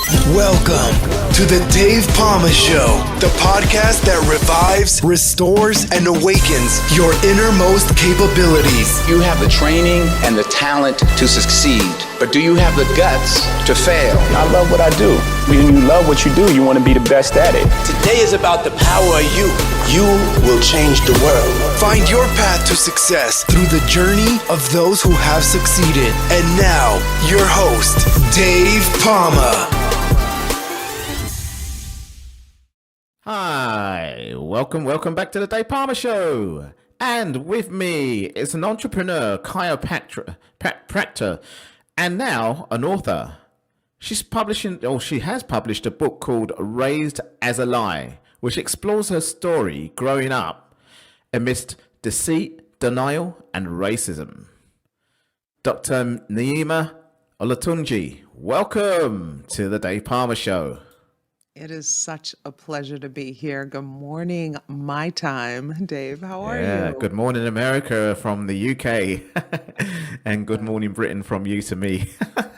Welcome to the Dave Palma Show, the podcast that revives, restores, and awakens your innermost capabilities. You have the training and the talent to succeed, but do you have the guts to fail? I love what I do. When you love what you do, you want to be the best at it. Today is about the power of you. You will change the world. Find your path to success through the journey of those who have succeeded. And now, your host, Dave Palma. Hi, welcome back to the Dave Palma Show. And with me is an entrepreneur, chiropractor, and now an author. She has published a book called Raised as a Lie, which explores her story growing up amidst deceit, denial, and racism. Dr. Naeema Olatunji, welcome to the Dave Palma Show. It is such a pleasure to be here. Good morning, my time. Dave, how are you? Good morning, America from the UK. And good morning, Britain from you to me.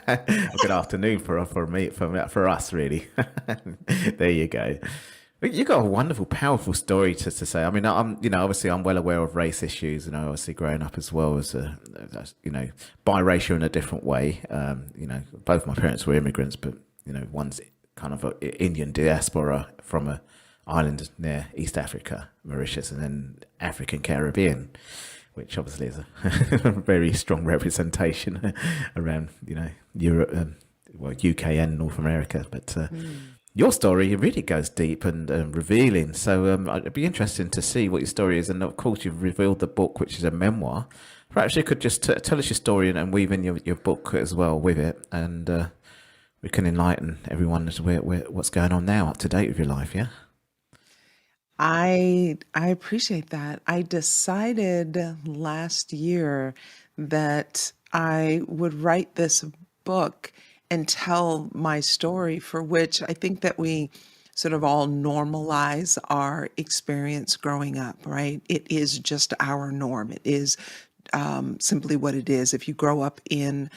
Good afternoon for us, really. There you go. You got a wonderful, powerful story to say. I mean, obviously I'm well aware of race issues, obviously growing up as well as biracial in a different way. Both my parents were immigrants, but, one's kind of an Indian diaspora from an island near East Africa, Mauritius, and then African Caribbean, which obviously is a very strong representation around, Europe, UK and North America. But your story really goes deep and revealing. So it'd be interesting to see what your story is. And of course, you've revealed the book, which is a memoir. Perhaps you could just tell us your story and weave in your book as well with it. And we can enlighten everyone as to what's going on now, up to date with your life, yeah? I appreciate that. I decided last year that I would write this book and tell my story, for which I think that we sort of all normalize our experience growing up, right? It is just our norm. It is simply what it is. If you grow up in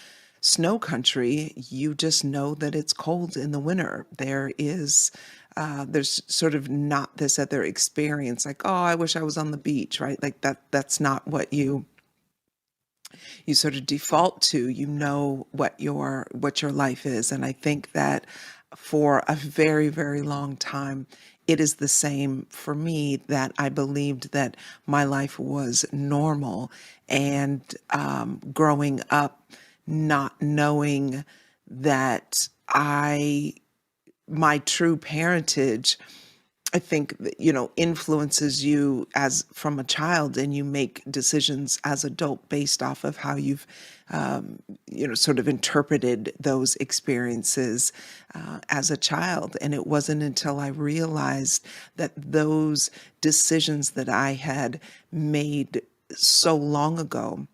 snow country, you just know that it's cold in the winter. There's sort of not this other experience like, oh, I wish I was on the beach, right? Like that's not what you sort of default to. You know what your life is. And I think that for a very, very long time, it is the same for me, that I believed that my life was normal. And growing up, not knowing that my true parentage, I think, influences you as from a child, and you make decisions as adult based off of how you've, sort of interpreted those experiences as a child. And it wasn't until I realized that those decisions that I had made so long ago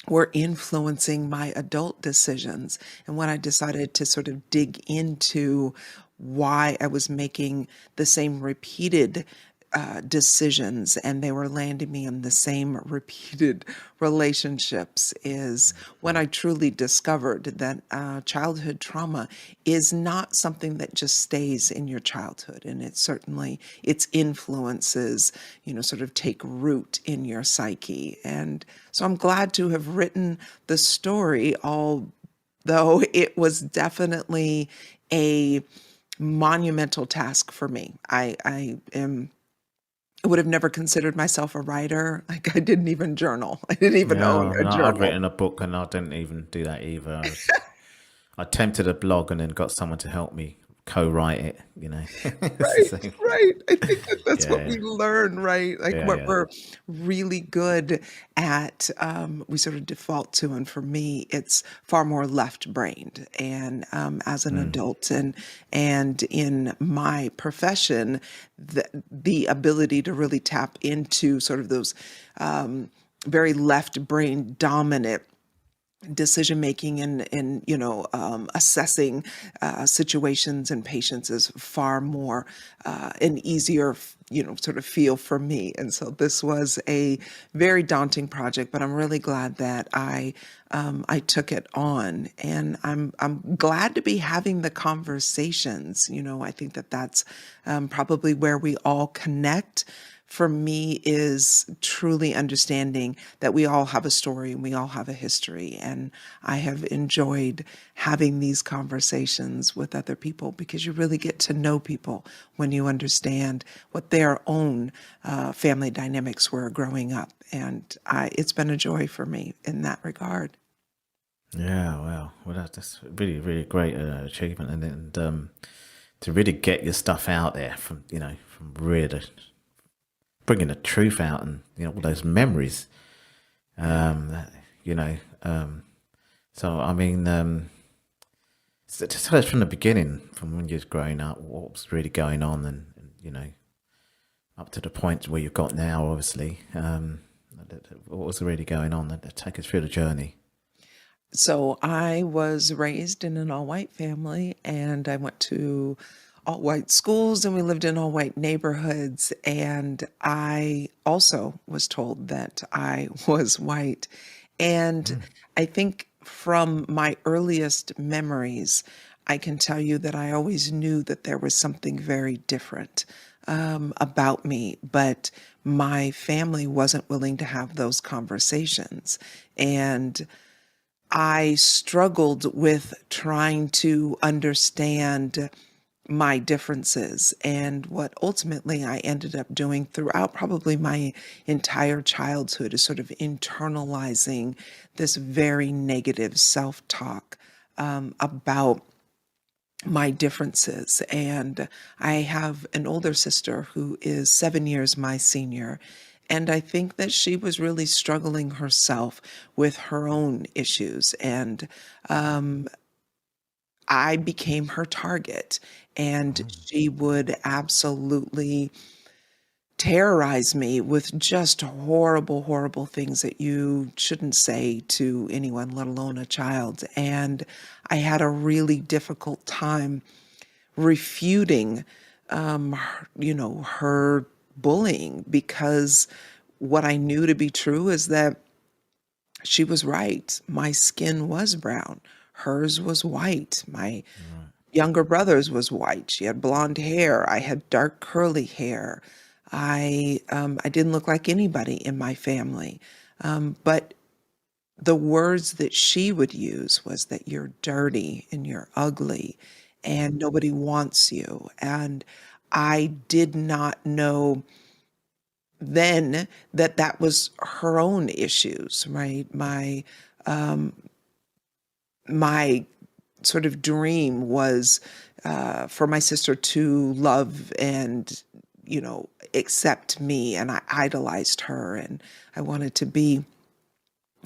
were influencing my adult decisions. And when I decided to sort of dig into why I was making the same repeated decisions and they were landing me in the same repeated relationships, is when I truly discovered that childhood trauma is not something that just stays in your childhood. And its influences, sort of take root in your psyche. And so I'm glad to have written the story, although it was definitely a monumental task for me. I would have never considered myself a writer. Like, I didn't even journal. I didn't even own a journal. I've written a book and I didn't even do that either. I attempted a blog and then got someone to help me co-write it, Right. I think that's what we learn, right? Like what we're really good at, we sort of default to. And for me, it's far more left-brained. And as an adult and in my profession, the ability to really tap into sort of those very left-brain dominant decision making and assessing situations and patients is far more an easier sort of feel for me. And so this was a very daunting project, but I'm really glad that I took it on, and I'm glad to be having the conversations. I think that that's probably where we all connect. For me, is truly understanding that we all have a story and we all have a history. And I have enjoyed having these conversations with other people, because you really get to know people when you understand what their own family dynamics were growing up. And it's been a joy for me in that regard. Yeah, well, that's really, really great achievement, and to really get your stuff out there from really bringing the truth out, and all those memories. That, so I mean, just tell us from the beginning, from when you was growing up, what was really going on, and up to the point where you've got now, obviously. What was really going on? Take us through the journey. So I was raised in an all-white family, and I went to all-white schools, and we lived in all-white neighborhoods. And I also was told that I was white. And I think from my earliest memories, I can tell you that I always knew that there was something very different about me, but my family wasn't willing to have those conversations. And I struggled with trying to understand my differences. And what ultimately I ended up doing throughout probably my entire childhood is sort of internalizing this very negative self-talk about my differences. And I have an older sister who is 7 years my senior. And I think that she was really struggling herself with her own issues. And I became her target. And she would absolutely terrorize me with just horrible, horrible things that you shouldn't say to anyone, let alone a child. And I had a really difficult time refuting, her bullying, because what I knew to be true is that she was right. My skin was brown. Hers was white. My younger brother's was white. She had blonde hair. I had dark curly hair. I didn't look like anybody in my family. But the words that she would use was that you're dirty and you're ugly and nobody wants you. And I did not know then that that was her own issues, right? My sort of dream was for my sister to love and accept me, and I idolized her, and I wanted to be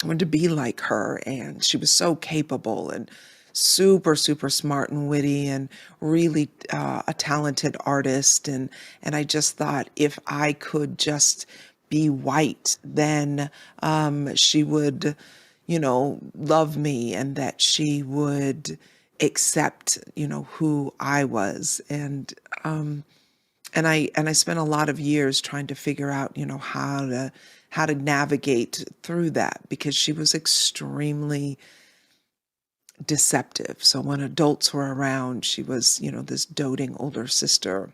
like her. And she was so capable and super, super smart and witty, and really a talented artist. And I just thought, if I could just be white, then she would, love me, and that she would accept, who I was. And I spent a lot of years trying to figure out, how to navigate through that, because she was extremely deceptive. So when adults were around, she was, this doting older sister.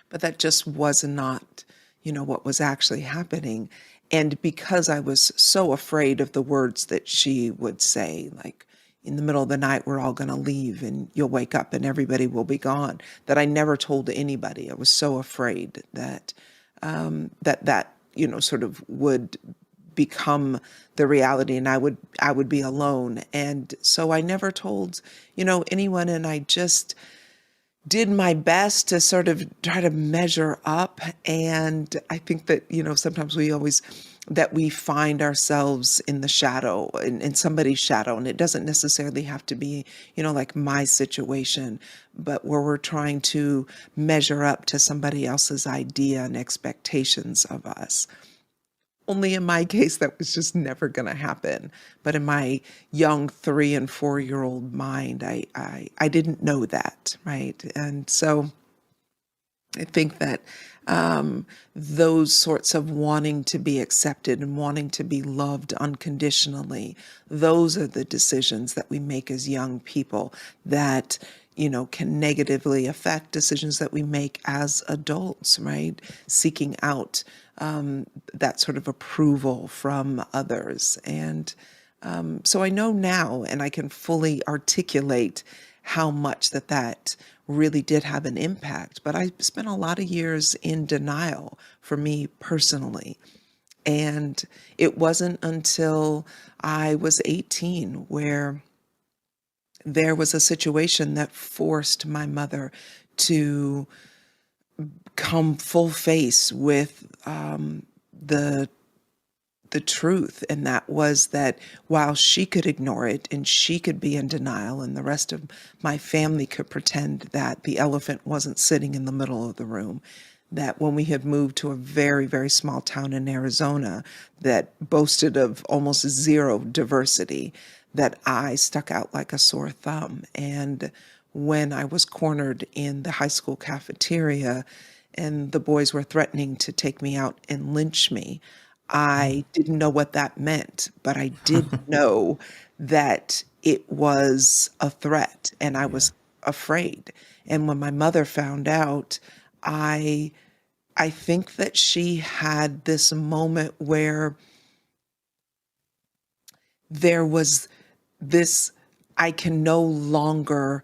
But that just was not, what was actually happening. And because I was so afraid of the words that she would say, like, in the middle of the night, we're all going to leave and you'll wake up and everybody will be gone, that I never told anybody. I was so afraid that that sort of would become the reality, and I would be alone. And so I never told, anyone. And I just did my best to sort of try to measure up. And I think that, sometimes we find ourselves in the shadow, in somebody's shadow. And it doesn't necessarily have to be, like my situation, but where we're trying to measure up to somebody else's idea and expectations of us. only in my case, that was just never going to happen. But in my young 3 and 4-year-old mind, I didn't know that, right? And so I think that those sorts of wanting to be accepted and wanting to be loved unconditionally, those are the decisions that we make as young people that, can negatively affect decisions that we make as adults, right? Seeking out that sort of approval from others. And so I know now, and I can fully articulate how much that really did have an impact. But I spent a lot of years in denial for me personally. And it wasn't until I was 18 where there was a situation that forced my mother to come full face with the truth, and that was that while she could ignore it and she could be in denial and the rest of my family could pretend that the elephant wasn't sitting in the middle of the room, that when we had moved to a very, very small town in Arizona that boasted of almost zero diversity, that I stuck out like a sore thumb. And when I was cornered in the high school cafeteria and the boys were threatening to take me out and lynch me, I didn't know what that meant, but I did know that it was a threat and I was afraid. And when my mother found out, I think that she had this moment where there was this, I can no longer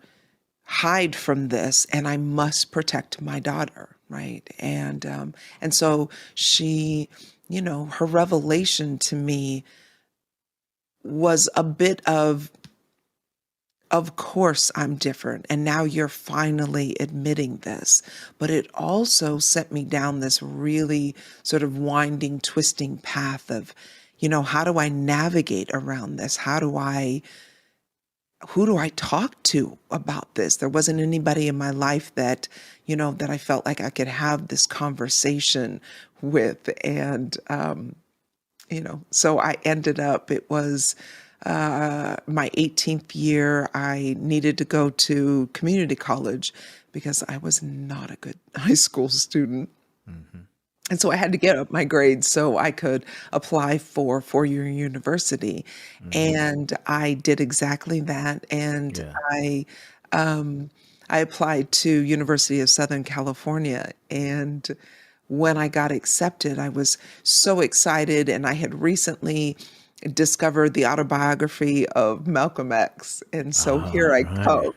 hide from this and I must protect my daughter, right? And so she, her revelation to me was a bit of course I'm different. And now you're finally admitting this. But it also set me down this really sort of winding, twisting path of, how do I navigate around this? Who do I talk to about this? There wasn't anybody in my life that, that I felt like I could have this conversation with. And, so I ended up, it was my 18th year, I needed to go to community college because I was not a good high school student. Mm-hmm. And so I had to get up my grades so I could apply for four-year university. Mm-hmm. And I did exactly that. And I applied to University of Southern California. And when I got accepted, I was so excited. And I had recently discovered the autobiography of Malcolm X. And so here I come.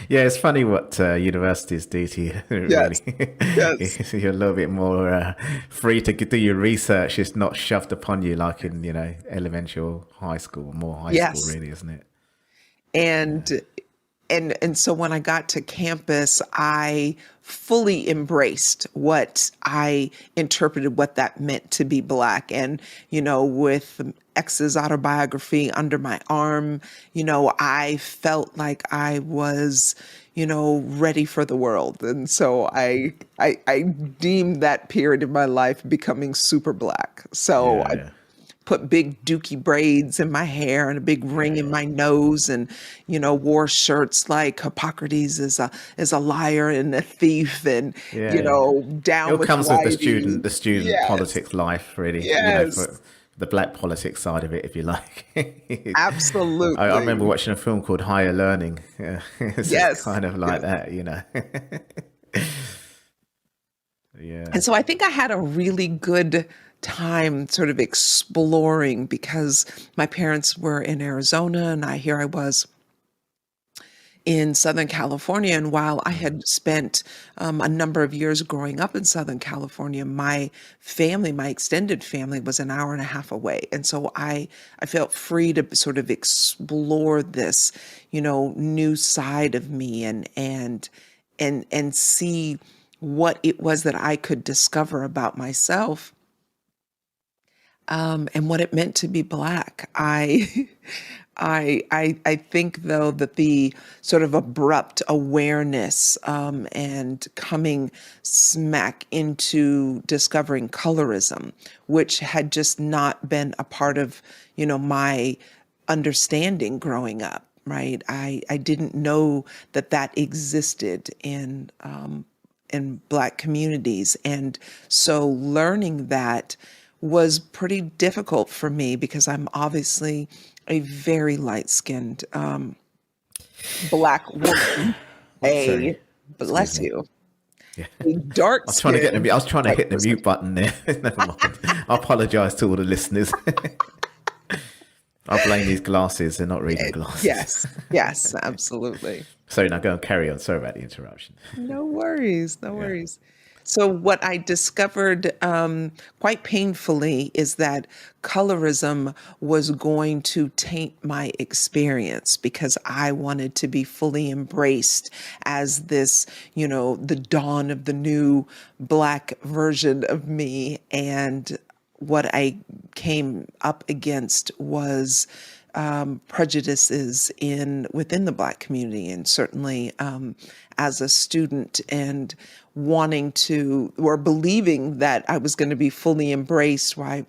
Yeah, it's funny what universities do to you. Really. Yes. You're a little bit more free to do your research. It's not shoved upon you like in, elementary or high school, more high school, really, isn't it? And so when I got to campus, I fully embraced what I interpreted what that meant to be Black. And, with X's autobiography under my arm, I felt like I was, ready for the world. And so I deemed that period of my life becoming super Black. So I put big dookie braids in my hair and a big ring in my nose and, wore shirts like Hippocrates is a liar and a thief and, down it with comes Whitey. With the student politics life, really. Yes. The Black politics side of it, if you like. Absolutely. I remember watching a film called Higher Learning. It's kind of like that, Yeah. And so I think I had a really good time sort of exploring because my parents were in Arizona and here I was in Southern California. And while I had spent a number of years growing up in Southern California, my family, my extended family was an hour and a half away. And so I felt free to sort of explore this, new side of me and see what it was that I could discover about myself. And what it meant to be Black. I think though that the sort of abrupt awareness and coming smack into discovering colorism, which had just not been a part of, my understanding growing up, right? I didn't know that that existed in Black communities. And so learning that was pretty difficult for me because I'm obviously a very light-skinned Black woman, Oh, sorry. a, Excuse bless me. you, Yeah. a I was trying to get dark-skinned I was trying to white hit the person. mute button there. Never mind. I apologize to all the listeners. I blame these glasses. They're not reading glasses. Yes, yes, absolutely. Sorry, now go and carry on. Sorry about the interruption. No worries, no Yeah. worries. So, what I discovered quite painfully is that colorism was going to taint my experience because I wanted to be fully embraced as this, the dawn of the new Black version of me. And what I came up against was prejudices within the Black community, and certainly as a student, and wanting to or believing that I was going to be fully embraced by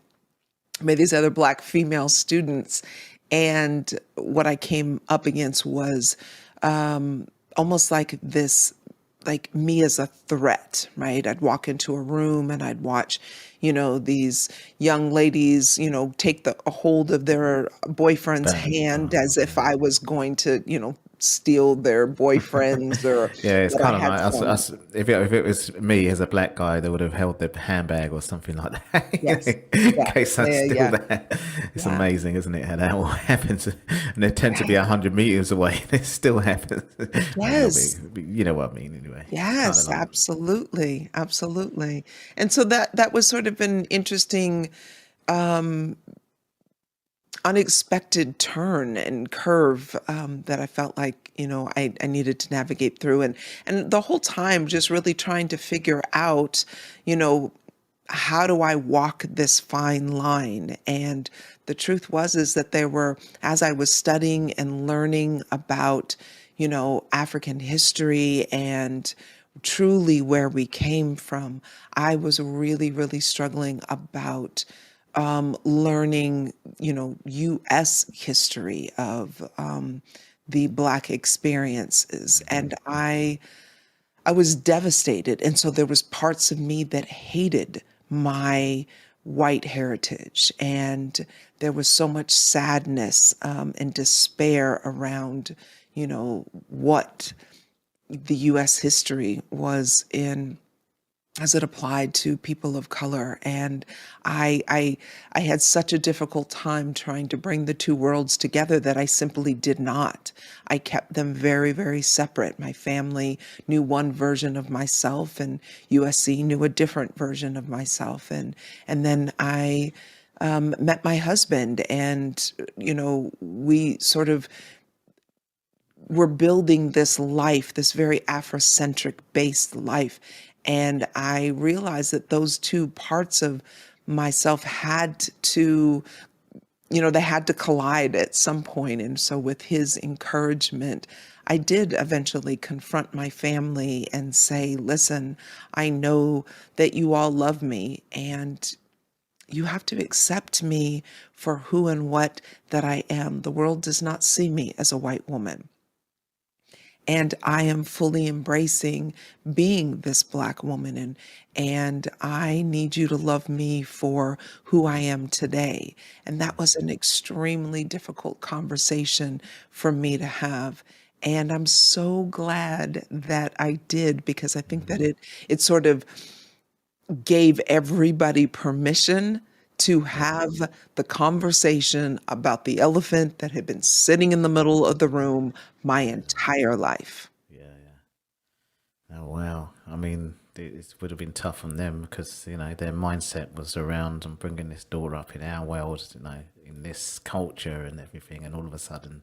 these other Black female students. And what I came up against was almost like this, like me as a threat, right? I'd walk into a room and I'd watch, these young ladies, take a hold of their boyfriend's hand as if I was going to, steal their boyfriends, or Yeah, it's that I kind of had like some. if it was me as a Black guy, they would have held their handbag or something like Yes. that in Yeah. case I'm Yeah. still Yeah. there. It's Yeah. amazing, isn't it? How that all happens, and they tend to be Right. 100 meters away, and it still happens. Yes. You know what I mean, anyway. Kind of Yes, like, absolutely. Absolutely. And so that was sort of an interesting unexpected turn and curve that I felt like, I needed to navigate through. And the whole time just really trying to figure out, you know, how do I walk this fine line? And the truth is that as I was studying and learning about, African history and truly where we came from, I was really, really struggling about learning, U.S. history of the Black experiences, and I was devastated, and so there was parts of me that hated my white heritage, and there was so much sadness and despair around, what the U.S. history was in as it applied to people of color. And I had such a difficult time trying to bring the two worlds together that I simply did not. I kept them very, very separate. My family knew one version of myself, and USC knew a different version of myself. And then I met my husband, and we sort of were building this life, this very Afrocentric based life. And I realized that those two parts of myself had to, they had to collide at some point. And so with his encouragement, I did eventually confront my family and say, listen, I know that you all love me, and you have to accept me for who and what that I am. The world does not see me as a white woman. And I am fully embracing being this Black woman, and I need you to love me for who I am today. And that was an extremely difficult conversation for me to have. And I'm so glad that I did, because I think that it sort of gave everybody permission to have the conversation about the elephant that had been sitting in the middle of the room my entire life. oh wow. I mean, it would have been tough on them because their mindset was around and bringing this daughter up in our world, in this culture and everything, and all of a sudden,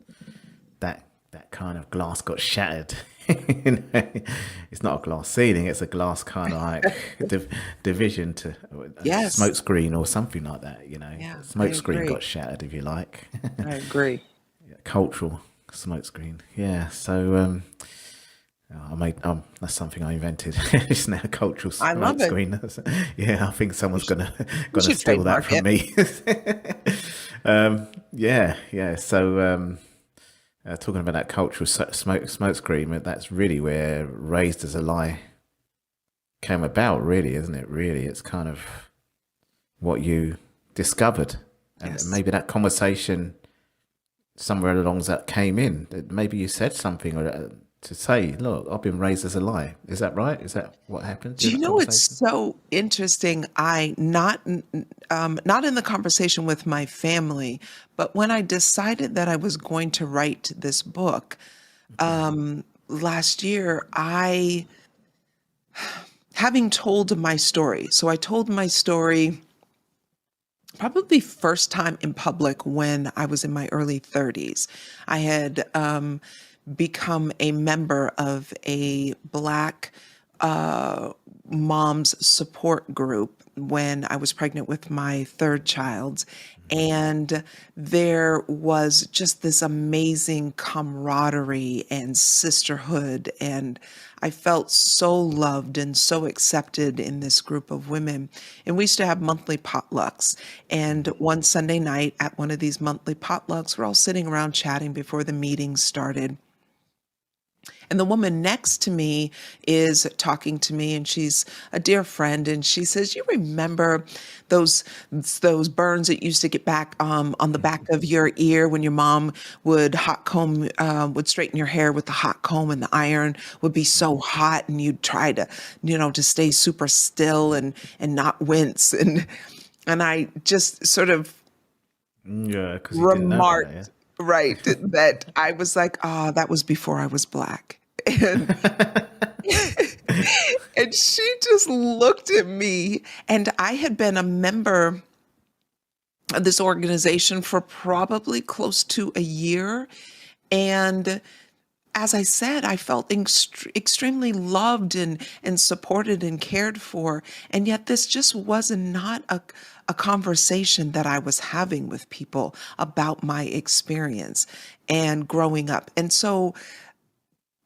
that kind of glass got shattered. It's not a glass ceiling; it's a glass kind of like division to a Yes. smoke screen or something like that. Yeah, I Smoke screen agree. got shattered, if you like. I agree. cultural smokescreen. Yeah. So that's something I invented. It's now cultural I love it. smokescreen. Yeah, I think someone's gonna You should steal that trademark from it. me. Yeah. So talking about that cultural smokescreen, that's really where Raised as a Lie came about, really, isn't it? Really, it's kind of what you discovered, and Yes. maybe that conversation somewhere along that came in. That maybe you said something to say, "Look, I've been raised as a lie." Is that right? Is that what happened Do in you that know it's conversation? so interesting? I not in the conversation with my family, but when I decided that I was going to write this book last year, I having told my story. So I told my story probably first time in public when I was in my early 30s. I had become a member of a Black mom's support group when I was pregnant with my third child. And there was just this amazing camaraderie and sisterhood. And I felt so loved and so accepted in this group of women. And we used to have monthly potlucks. And one Sunday night at one of these monthly potlucks, we're all sitting around chatting before the meeting started. And the woman next to me is talking to me, and she's a dear friend. And she says, "You remember those burns that used to get back on the back of your ear when your mom would hot comb, would straighten your hair with the hot comb, and the iron would be so hot, and you'd try to, to stay super still and not wince." And I just sort of Yeah, because you didn't know about remarked, it. right, that I was like, "Ah, that was before I was Black." And and she just looked at me, and I had been a member of this organization for probably close to a year. And as I said, I felt extremely loved and supported and cared for. And yet this just was not a conversation that I was having with people about my experience and growing up. And so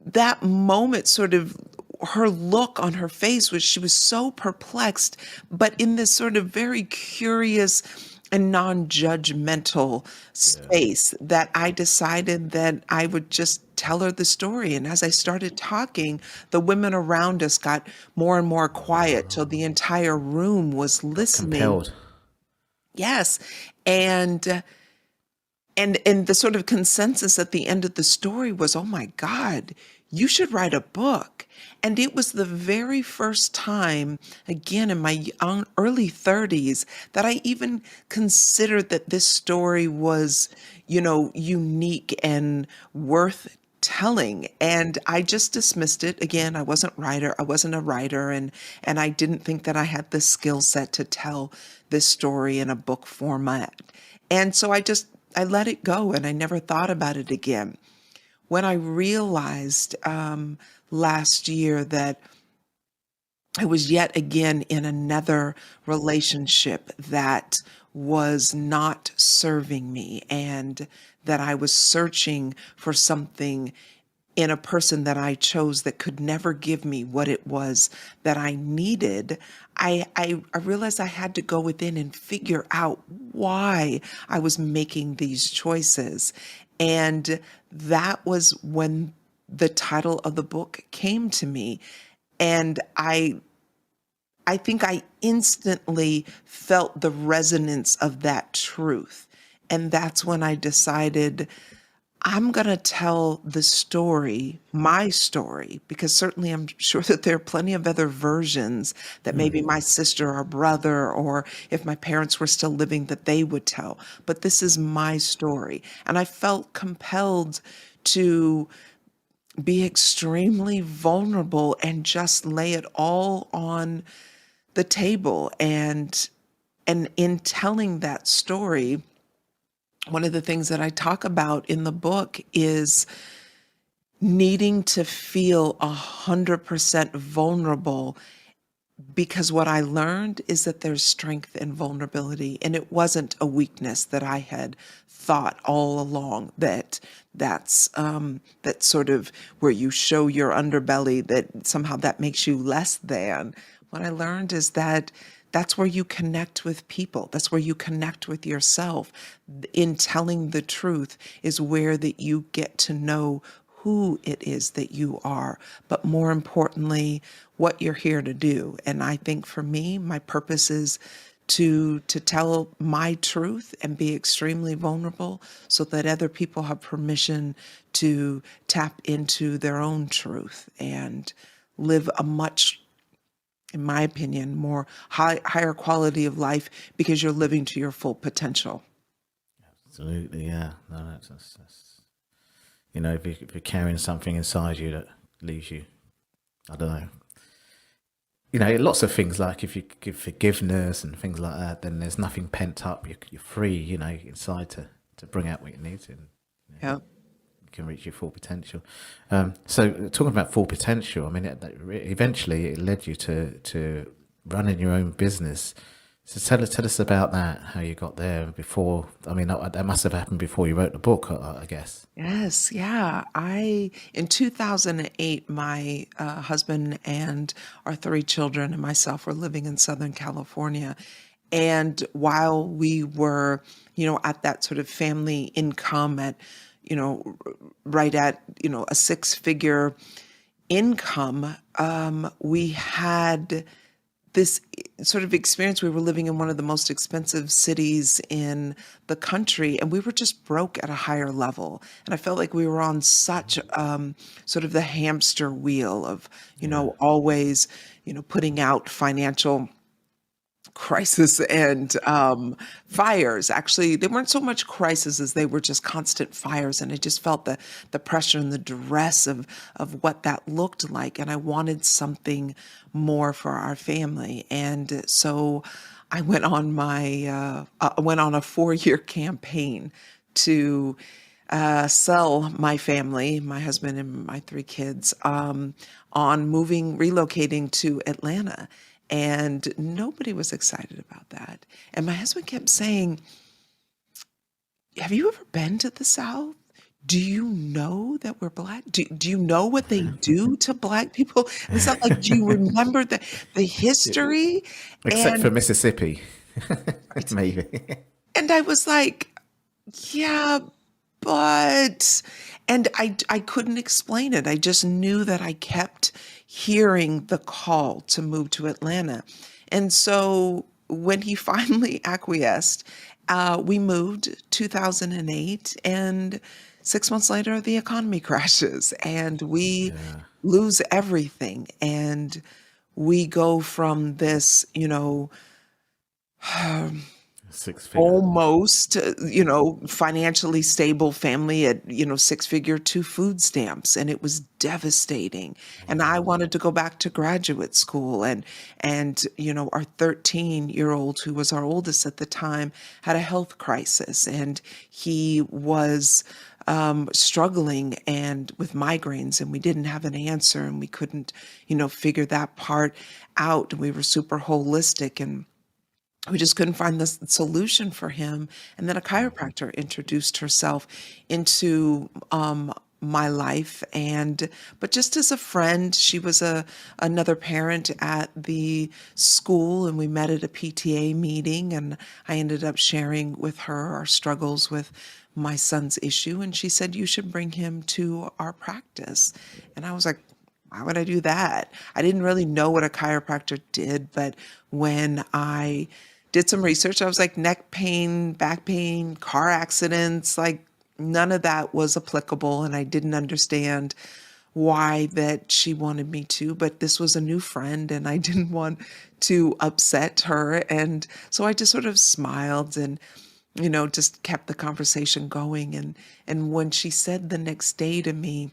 that moment, sort of her look on her face, was she was so perplexed, but in this sort of very curious and non-judgmental space, that I decided that I would just tell her the story. And as I started talking, the women around us got more and more quiet till the entire room was listening. Compelled. Yes. And the sort of consensus at the end of the story was, "Oh my God, you should write a book." And it was the very first time, again, in my early 30s, that I even considered that this story was, unique and worth telling. And I just dismissed it. Again, I wasn't a writer, and I didn't think that I had the skill set to tell this story in a book format. And so I let it go, and I never thought about it again. When I realized last year that I was yet again in another relationship that was not serving me, and that I was searching for something in a person that I chose that could never give me what it was that I needed, I realized I had to go within and figure out why I was making these choices. And that was when the title of the book came to me. And I think I instantly felt the resonance of that truth. And that's when I decided, I'm going to tell the story, my story, because certainly I'm sure that there are plenty of other versions that maybe my sister or brother, or if my parents were still living, that they would tell. But this is my story. And I felt compelled to be extremely vulnerable and just lay it all on the table. And in telling that story, one of the things that I talk about in the book is needing to feel 100% vulnerable because what I learned is that there's strength in vulnerability, and it wasn't a weakness that I had thought all along that's sort of where you show your underbelly, that somehow that makes you less than. What I learned is that that's where you connect with people. That's where you connect with yourself. In telling the truth is where that you get to know who it is that you are, but more importantly, what you're here to do. And I think for me, my purpose is to tell my truth and be extremely vulnerable so that other people have permission to tap into their own truth and live a much, in my opinion, more higher quality of life, because you're living to your full potential. Absolutely, yeah. No, that's you know, if you're carrying something inside you that leaves you, I don't know. You know, lots of things, like if you give forgiveness and things like that, then there's nothing pent up. You're free, you know, inside to bring out what you need to. And, Yeah. you can reach your full potential. So talking about full potential, I mean, eventually it led you to running your own business. So tell us about that, how you got there before. I mean, that must have happened before you wrote the book, I guess. Yes, yeah. In 2008, my husband and our 3 children and myself were living in Southern California. And while we were, at that sort of family income at, right at, a 6-figure income, we had this sort of experience. We were living in one of the most expensive cities in the country, and we were just broke at a higher level. And I felt like we were on such sort of the hamster wheel of, always, putting out financial crisis and fires. Actually, they weren't so much crises as they were just constant fires. And I just felt the pressure and the duress of what that looked like. And I wanted something more for our family. And so I went on a 4-year campaign to sell my family, my husband and my 3 kids, on relocating to Atlanta. And nobody was excited about that. And my husband kept saying, have you ever been to the South? Do you know that we're Black? Do you know what they do to Black people? It's not like, do you remember the history? Except for Mississippi, maybe. And I was like, yeah, but, and I couldn't explain it. I just knew that I kept hearing the call to move to Atlanta. And so when he finally acquiesced, we moved 2008, and 6 months later, the economy crashes and we lose everything. And we go from this, almost, financially stable family at, 6-figure to food stamps. And it was devastating. And I wanted to go back to graduate school. And our 13-year-old, who was our oldest at the time, had a health crisis, and he was struggling and with migraines, and we didn't have an answer, and we couldn't, figure that part out. We were super holistic, and we just couldn't find the solution for him. And then a chiropractor introduced herself into my life, but just as a friend. She was another parent at the school, and we met at a PTA meeting, and I ended up sharing with her our struggles with my son's issue, and she said, you should bring him to our practice. And I was like, why would I do that? I didn't really know what a chiropractor did, but when I did some research, I was like, neck pain, back pain, car accidents, like none of that was applicable. And I didn't understand why that she wanted me to, but this was a new friend and I didn't want to upset her. And so I just sort of smiled and, just kept the conversation going. And when she said the next day to me,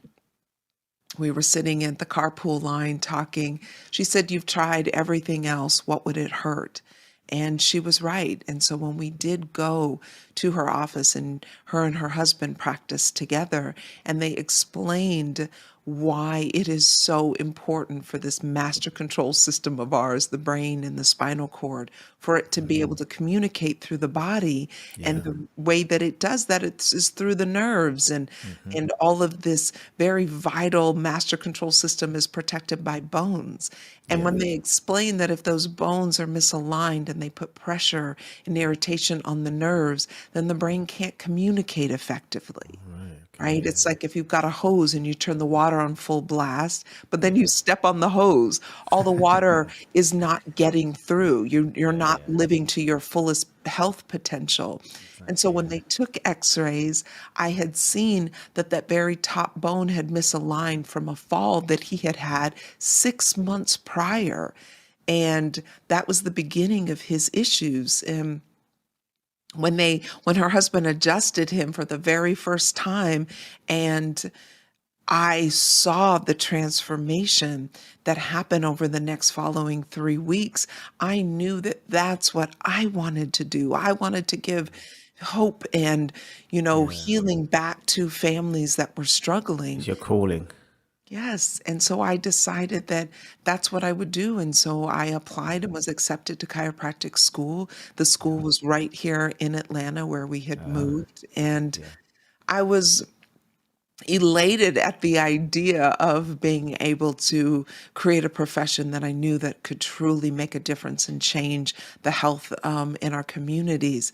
we were sitting at the carpool line talking, she said, you've tried everything else. What would it hurt? And she was right. And so when we did go to her office, and her husband practiced together, and they explained why it is so important for this master control system of ours, the brain and the spinal cord, for it to be able to communicate through the body. And Yeah. the way that it does that is through the nerves, and all of this very vital master control system is protected by bones. And Yeah. when they explain that if those bones are misaligned and they put pressure and irritation on the nerves, then the brain can't communicate effectively. Right? It's like if you've got a hose and you turn the water on full blast, but then you step on the hose, all the water is not getting through. You're not living to your fullest health potential. And so when they took x-rays, I had seen that that very top bone had misaligned from a fall that he had had 6 months prior. And that was the beginning of his issues. And when her husband adjusted him for the very first time, and I saw the transformation that happened over the next following 3 weeks, I knew that that's what I wanted to do. I wanted to give hope and, healing back to families that were struggling. It's your calling. Yes. And so I decided that that's what I would do. And so I applied and was accepted to chiropractic school. The school was right here in Atlanta where we had moved. And I was elated at the idea of being able to create a profession that I knew that could truly make a difference and change the health in our communities.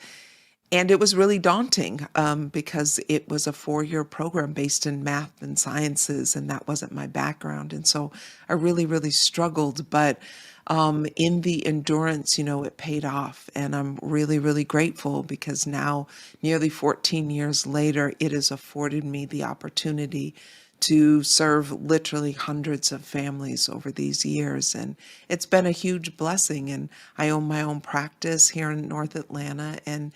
And it was really daunting because it was a 4-year program based in math and sciences, and that wasn't my background. And so I really, really struggled. But in the endurance, it paid off. And I'm really, really grateful because now, nearly 14 years later, it has afforded me the opportunity to serve literally hundreds of families over these years. And it's been a huge blessing. And I own my own practice here in North Atlanta. And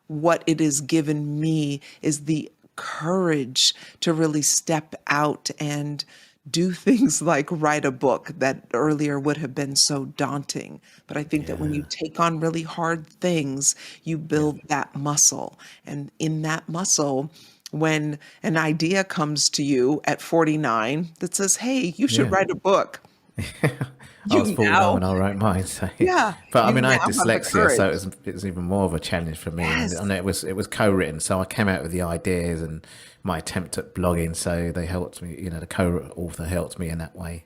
what it has given me is the courage to really step out and do things like write a book that earlier would have been so daunting. But I think that when you take on really hard things, you build that muscle. And in that muscle, when an idea comes to you at 49 that says, hey, you should Yeah. write a book. I was You 49 now, when I wrote mine. So. yeah, But I you mean, I now had have the dyslexia, so courage. it was even more of a challenge for me. Yes. And it was co-written, so I came out with the ideas and my attempt at blogging. So they helped me. The co-author helped me in that way.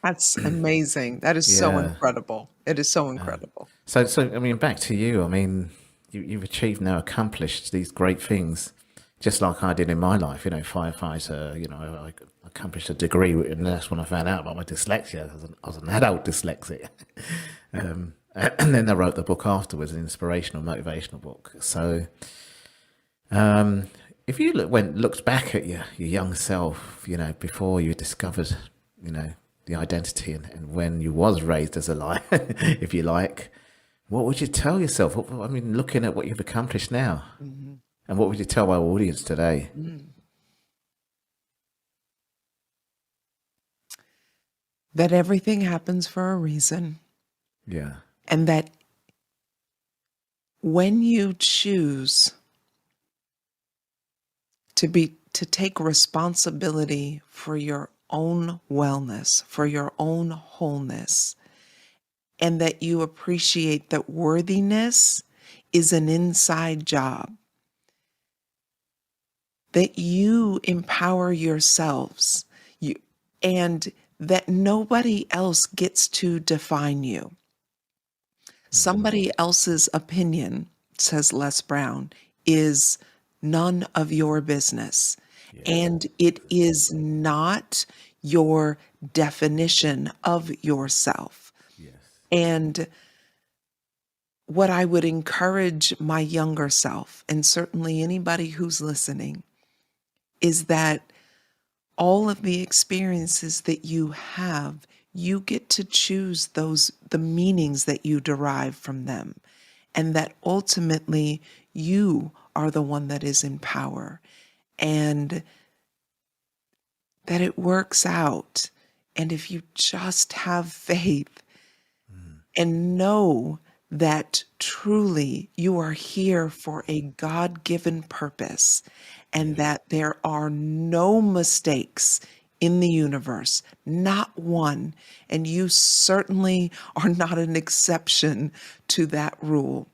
That's amazing. That is so Yeah. incredible. It is so incredible. So I mean, back to you. I mean, you've achieved now, accomplished these great things, just like I did in my life. Firefighter. I accomplished a degree, and that's when I found out about my dyslexia. I was an adult dyslexic, and then I wrote the book afterwards, an inspirational, motivational book. So, if you looked back at your young self, before you discovered, the identity and when you was raised as a lion, if you like, what would you tell yourself? I mean, looking at what you've accomplished now, and what would you tell our audience today? That everything happens for a reason, Yeah. and that when you choose to take responsibility for your own wellness, for your own wholeness, and that you appreciate that worthiness is an inside job, that you empower yourselves, and that nobody else gets to define you. Somebody else's opinion, says Les Brown, is none of your business. And it is not your definition of yourself. And what I would encourage my younger self, and certainly anybody who's listening, is that all of the experiences that you have, you get to choose the meanings that you derive from them. And that ultimately you are the one that is in power. And that it works out. And if you just have faith and know that truly you are here for a God-given purpose, and that there are no mistakes in the universe, not one. And you certainly are not an exception to that rule.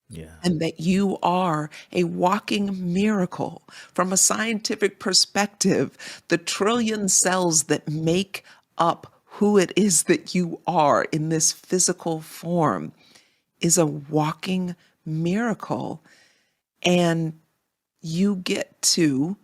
Yeah. And that you are a walking miracle. From a scientific perspective, the trillion cells that make up who it is that you are in this physical form is a walking miracle. And you get to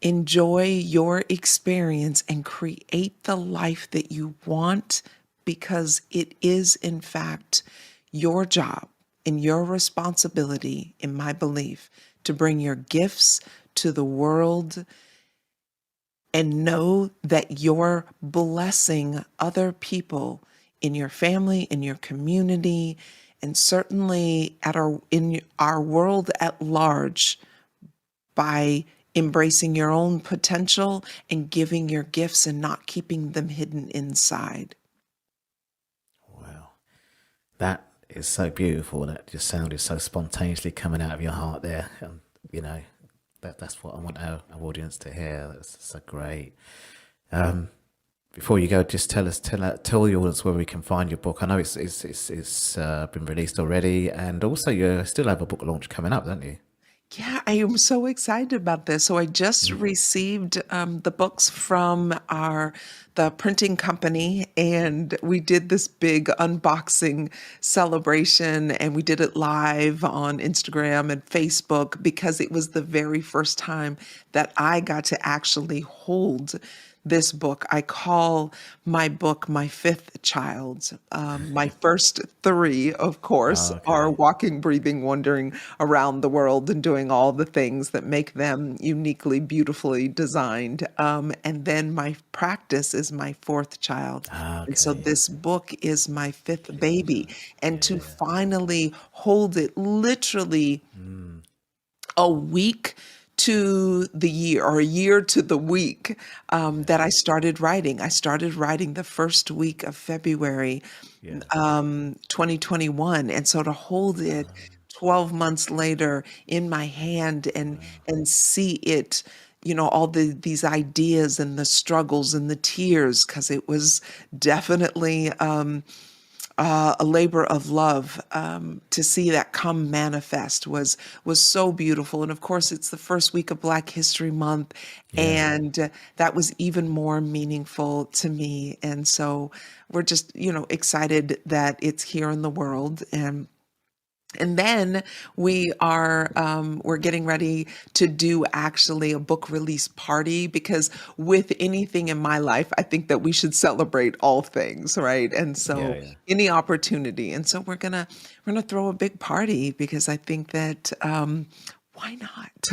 enjoy your experience and create the life that you want, because it is, in fact, your job and your responsibility, in my belief, to bring your gifts to the world and know that you're blessing other people in your family, in your community, and certainly in our world at large, by embracing your own potential and giving your gifts and not keeping them hidden inside. Wow. That is so beautiful. That just sounded so spontaneously coming out of your heart there. You know, that's what I want our audience to hear. That's so great. Before you go, just tell the audience where we can find your book. I know it's been released already, and also you still have a book launch coming up, don't you? Yeah, I am so excited about this. So I just received the books from the printing company, and we did this big unboxing celebration, and we did it live on Instagram and Facebook, because it was the very first time that I got to actually hold this book. I call my book my fifth child. My first three, of course, are walking, breathing, wandering around the world and doing all the things that make them uniquely, beautifully designed. And then my practice is my fourth child. And so this book is my fifth baby. And to finally hold it literally a week to the year, or a year to the week, that I started writing. I started writing the first week of February, 2021. And so to hold it 12 months later in my hand and see it, all these ideas and the struggles and the tears, because it was definitely a labor of love, to see that come manifest was so beautiful. And of course, it's the first week of Black History Month, and that was even more meaningful to me. And so we're just, excited that it's here in the world. And then we're getting ready to do actually a book release party, because with anything in my life, I think that we should celebrate all things, right? And so any opportunity. And so we're gonna throw a big party, because I think that why not?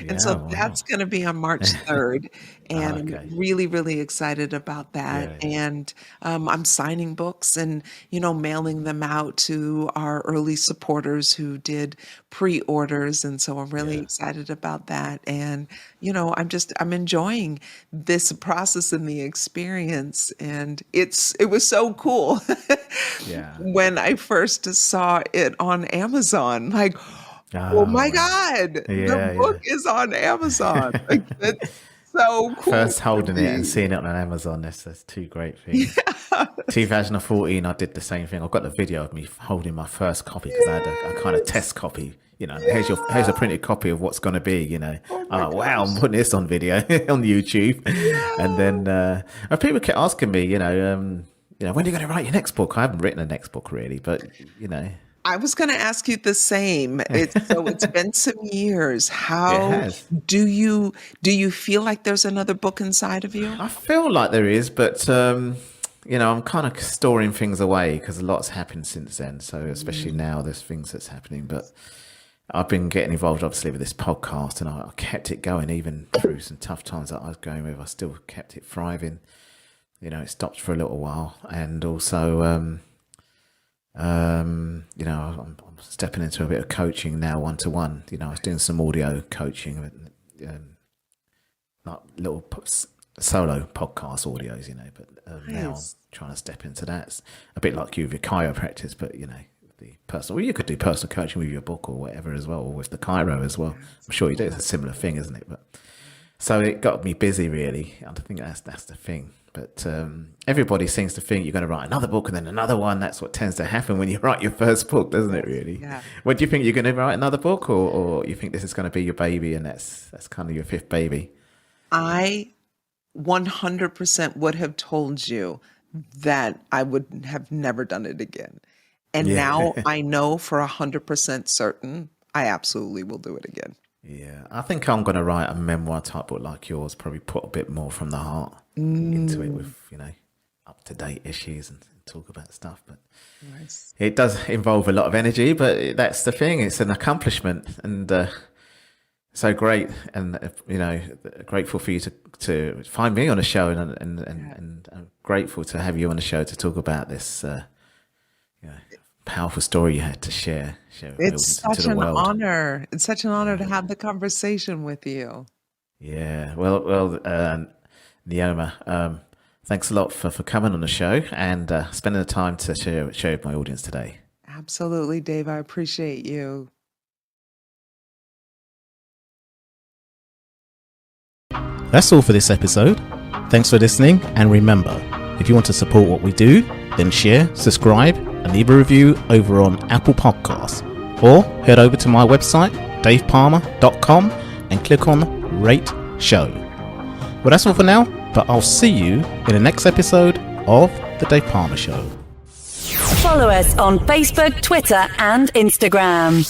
And so that's going to be on March 3rd. And I'm really, really excited about that. And I'm signing books and, mailing them out to our early supporters who did pre-orders. And so I'm really excited about that. And, I'm enjoying this process and the experience. And it was so cool when I first saw it on Amazon, like, oh my God, the book is on Amazon. Like, that's so cool. First holding it and seeing it on Amazon, that's two great things. 2014, I did the same thing. I've got the video of me holding my first copy, because I had a kind of test copy. Here's a printed copy of what's going to be, wow, I'm putting this on video on YouTube. And then people kept asking me, when are you going to write your next book? I haven't written a next book really, but, I was going to ask you the same. It's been some years. How do you feel like there's another book inside of you? I feel like there is, but I'm kind of storing things away, because a lot's happened since then. So especially now, there's things that's happening. But I've been getting involved, obviously, with this podcast, and I kept it going even through some tough times that I was going with. I still kept it thriving. It stopped for a little while, and also. I'm stepping into a bit of coaching now, one-to-one. I was doing some audio coaching, like little solo podcast audios, but now I'm trying to step into that. It's a bit like you with your chiropractors, but personal. Well, you could do personal coaching with your book or whatever as well, or with the chiro as well. I'm sure you do. It's a similar thing, isn't it? But so it got me busy, really. I think that's the thing. But everybody seems to think you're going to write another book and then another one. That's what tends to happen when you write your first book, doesn't it, really? Yeah. What do you think? You're going to write another book, or you think this is going to be your baby and that's kind of your fifth baby? I 100% would have told you that I would have never done it again. And now I know for 100% certain I absolutely will do it again. Yeah, I think I'm going to write a memoir type book like yours, probably put a bit more from the heart into it with, up-to-date issues and talk about stuff. But it does involve a lot of energy, but that's the thing. It's an accomplishment and so great. And, grateful for you to find me on a show and I'm grateful to have you on the show to talk about this powerful story you had to share It's such an honor. It's such an honor to have the conversation with you. Yeah. Well, Naeema, thanks a lot for coming on the show and spending the time to share with my audience today. Absolutely, Dave. I appreciate you. That's all for this episode. Thanks for listening, and remember, if you want to support what we do, then share, subscribe, and leave a review over on Apple Podcasts. Or head over to my website, davepalmer.com, and click on Rate Show. Well, that's all for now, but I'll see you in the next episode of The Dave Palmer Show. Follow us on Facebook, Twitter, and Instagram.